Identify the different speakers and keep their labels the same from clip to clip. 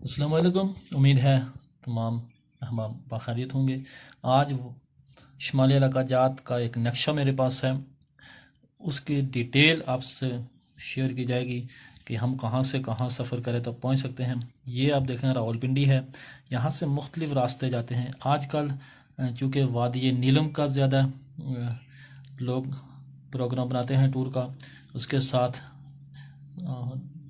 Speaker 1: अस्सलाम वालेकुम। उम्मीद है तमाम अहबाब बखैरियत होंगे। आज शुमाली इलाका जात का एक नक्शा मेरे पास है, उसकी डिटेल आपसे शेयर की जाएगी कि हम कहाँ से कहाँ सफ़र करें तो पहुँच सकते हैं। ये आप देखें रावलपिंडी है, यहाँ से मुख्तलिफ़ रास्ते जाते हैं। आजकल चूँकि वादी नीलम का ज़्यादा लोग प्रोग्राम बनाते हैं टूर का, उसके साथ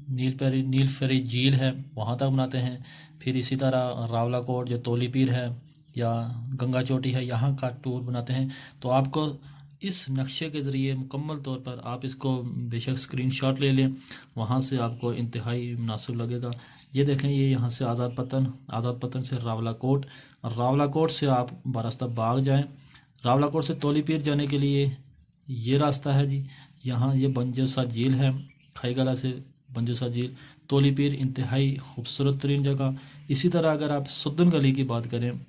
Speaker 1: नील फेरी झील है वहाँ तक बनाते हैं। फिर इसी तरह रावला कोट जो तोली पीर है या गंगा चोटी है, यहाँ का टूर बनाते हैं। तो आपको इस नक्शे के ज़रिए मुकम्मल तौर पर आप इसको बेशक स्क्रीनशॉट ले लें, वहाँ से आपको इंतहाई मुनासिब लगेगा। ये देखें, ये यहाँ से आज़ाद पतन से रावला कोट से आप बरास्ता बाग जाएं। रावला कोट से तोली पीर जाने के लिए ये रास्ता है जी। यहाँ ये बंजसा झील है, खाईगला से बंजसा झील, तोली पीर इंतहाई खूबसूरत तरीन जगह। इसी तरह अगर आप सुदन गली की बात करें,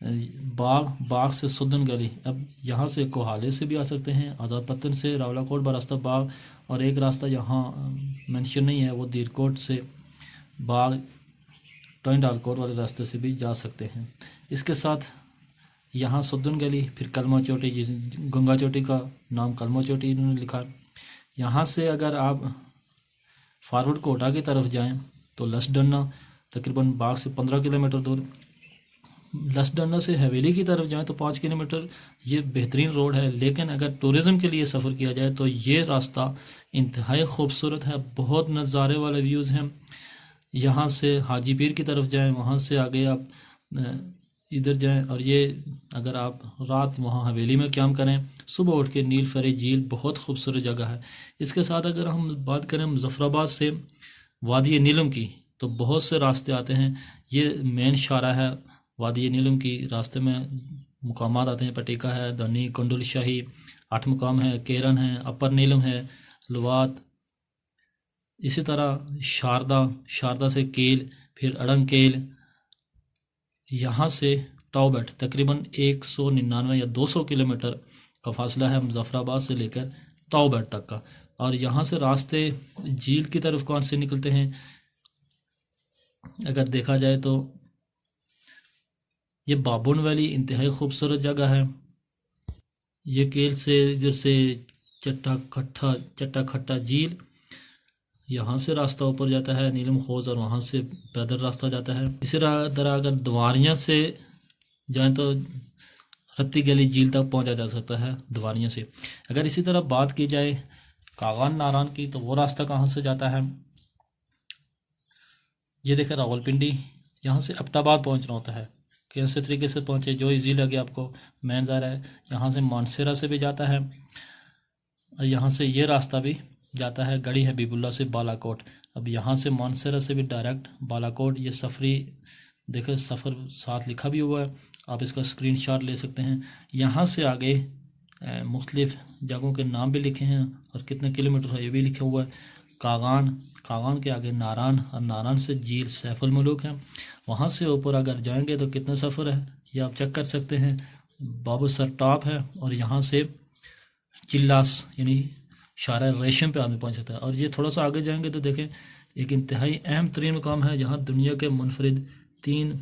Speaker 1: बाग से सुदन गली, अब यहाँ से कोहाले से भी आ सकते हैं, आज़ाद पत्तन से रावलाकोट बरास्ता बाग, और एक रास्ता यहाँ मेंशन नहीं है, वो दीरकोट से बाग टोइंडालकोट वाले रास्ते से भी जा सकते हैं। इसके साथ यहाँ सुदन गली, फिर कलमा चोटी, गंगा चोटी का नाम कलमा चोटी इन्होंने लिखा। यहाँ से अगर आप फॉरवर्ड कोटा की तरफ जाएं तो लसडन्ना तकरीबन बाग से 15 किलोमीटर दूर, लसडन्ना से हवेली की तरफ जाएं तो 5 किलोमीटर। ये बेहतरीन रोड है, लेकिन अगर टूरिज़म के लिए सफ़र किया जाए तो ये रास्ता इंतहाई खूबसूरत है, बहुत नज़ारे वाले व्यूज़ हैं। यहाँ से हाजी पीर की तरफ जाएं, वहाँ से आगे आप इधर जाएं, और ये अगर आप रात वहाँ हवेली में क़याम करें, सुबह उठ के नील फेरी झील बहुत खूबसूरत जगह है। इसके साथ अगर हम बात करें मुजफ्फराबाद से वादी नीलम की, तो बहुत से रास्ते आते हैं। ये मेन शारा है वादी नीलम की, रास्ते में मुकामात आते हैं, पटिका है, धनी, कंडुल शाही, 8 मुकाम है, केरन है, अपर नीलम है, लुवात, इसी तरह शारदा से केल, फिर अड़ंकेल, यहाँ से ताओबेट तकरीबन 199 या 200 किलोमीटर का फासला है मुजफ्फराबाद से लेकर ताओबेट तक का। और यहाँ से रास्ते झील की तरफ कौन से निकलते हैं, अगर देखा जाए तो ये बाबुन वैली इंतहाई खूबसूरत जगह है। ये केल से जैसे चट्टा खट्टा झील, यहाँ से रास्ता ऊपर जाता है नीलम खोज, और वहाँ से पैदल रास्ता जाता है। इसी तरह अगर दवारियाँ से जाएं तो रत्ती गली झील तक पहुँचा जा सकता है दवारियाँ से। अगर इसी तरह बात की जाए कागान नारायण की, तो वो रास्ता कहाँ से जाता है, ये देखें रावलपिंडी, यहाँ से अब्टाबाद पहुँचना होता है। कैसे तरीके से पहुँचे, जो इजी लगे आपको, मेन ज़ाहिर है। यहाँ से मानसेरा से भी जाता है, और यहाँ से ये रास्ता भी जाता है गढ़ी हबीबुल्ला से बालाकोट। अब यहाँ से मानसेरा से भी डायरेक्ट बालाकोट। ये सफरी देखें, सफ़र साथ लिखा भी हुआ है, आप इसका स्क्रीनशॉट ले सकते हैं। यहाँ से आगे मुख्तलिफ़ जगहों के नाम भी लिखे हैं और कितने किलोमीटर है ये भी लिखा हुआ है। कागान के आगे नारायण, और नारायण से झील सैफुल मुलूक है। वहाँ से ऊपर अगर जाएंगे तो कितना सफ़र है ये आप चेक कर सकते हैं। बाबू सर टॉप है, और यहाँ से चिल्लास यानी शारा रेशम पे आदमी पहुँच सकता है। और ये थोड़ा सा आगे जाएंगे तो देखें, एक इंतहाई अहम तरीन मुकाम है जहाँ दुनिया के मुनफरिद 3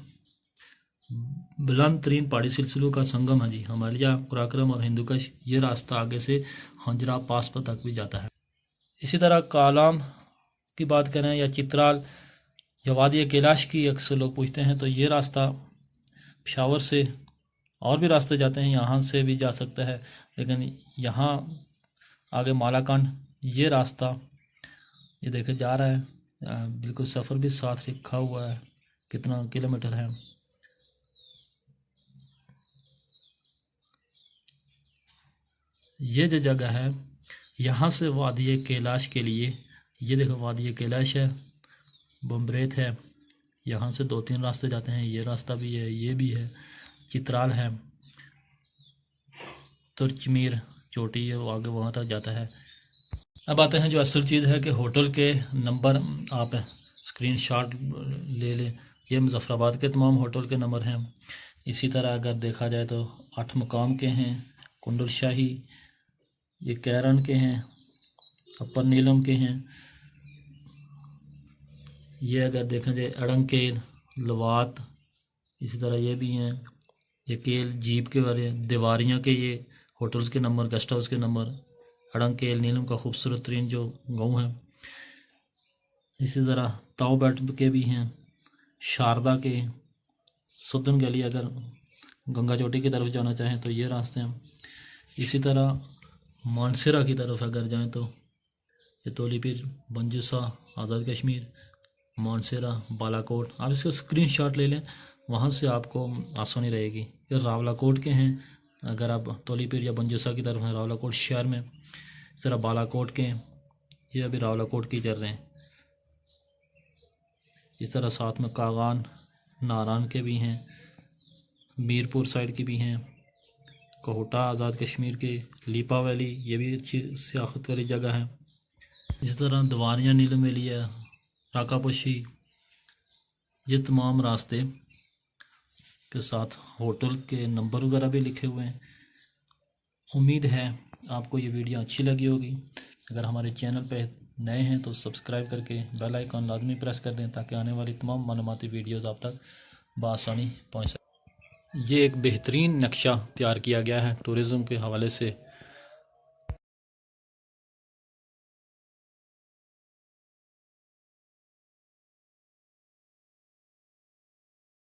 Speaker 1: बुलंद तरीन पहाड़ी सिलसिलों का संगम है जी, हिमालय, कुराक्रम और हिंदुकश। ये रास्ता आगे से खंजरा पास पर तक भी जाता है। इसी तरह कालाम की बात करें या चित्राल या वादी कैलाश की अक्सर लोग पूछते हैं, तो ये रास्ता पेशावर से और भी रास्ते जाते हैं, यहाँ से भी जा सकता है, लेकिन यहाँ आगे मालाकांड ये रास्ता ये देखे जा रहा है, बिल्कुल सफ़र भी साथ लिखा हुआ है कितना किलोमीटर है। ये जो जगह है, यहाँ से वादी कैलाश के लिए, ये देखो वादी कैलाश है, बम्बरेत है, यहाँ से 2-3 रास्ते जाते हैं, ये रास्ता भी है, ये भी है, चित्राल है, तुर्चमीर चोटी है, वो आगे वहाँ तक जाता है। अब आते हैं जो असल चीज़ है कि होटल के नंबर आप स्क्रीनशॉट ले लें। ये मुजफ्फराबाद के तमाम होटल के नंबर हैं। इसी तरह अगर देखा जाए तो 8 मुकाम के हैं, कुंडल शाही, ये कैरन के हैं, अपर नीलम के हैं, یہ اگر دیکھیں جائے اڑنگ کیل، لوات، اسی طرح یہ بھی ہیں، یہ کیل جیپ کے بارے، دیواریاں کے یہ ہوٹلز کے نمبر، گیسٹ ہاؤس کے نمبر، اڑنگ کیل نیلم کا خوبصورت ترین جو گاؤں ہے۔ اسی طرح تاؤ بیٹ کے بھی ہیں، شاردا کے، سدن گلی اگر گنگا چوٹی کی طرف جانا چاہیں تو یہ راستے ہیں۔ اسی طرح مانسیرا کی طرف اگر جائیں تو یہ تولی پیر، بنجوسا، آزاد کشمیر، مانسیرا، بالا کوٹ، آپ اس کا اسکرین شاٹ لے لیں، وہاں سے آپ کو آسانی رہے گی۔ یہ راولا کوٹ کے ہیں اگر آپ تولی پیر یا بنجوسا کی طرف ہیں، راولا کوٹ شہر میں۔ اس طرح بالا کوٹ کے ہیں، یہ ابھی راولا کوٹ کی چل رہے ہیں۔ اس طرح ساتھ میں کاغان، ناران کے بھی ہیں، میرپور سائڈ کی بھی ہیں، کوہٹا آزاد کشمیر کے، لیپا ویلی یہ بھی اچھی سیاحت والی جگہ ہے۔ اسی طرح دیواریاں نیلم ویلی ہے، راکا پوشی، یہ تمام راستے کے ساتھ ہوٹل کے نمبر وغیرہ بھی لکھے ہوئے ہیں۔ امید ہے آپ کو یہ ویڈیو اچھی لگی ہوگی۔ اگر ہمارے چینل پہ نئے ہیں تو سبسکرائب کر کے بیل آئیکن لازمی پریس کر دیں تاکہ آنے والی تمام معلوماتی ویڈیوز آپ تک بآسانی پہنچ سکیں۔ یہ ایک بہترین نقشہ تیار کیا گیا ہے ٹورزم کے حوالے سے۔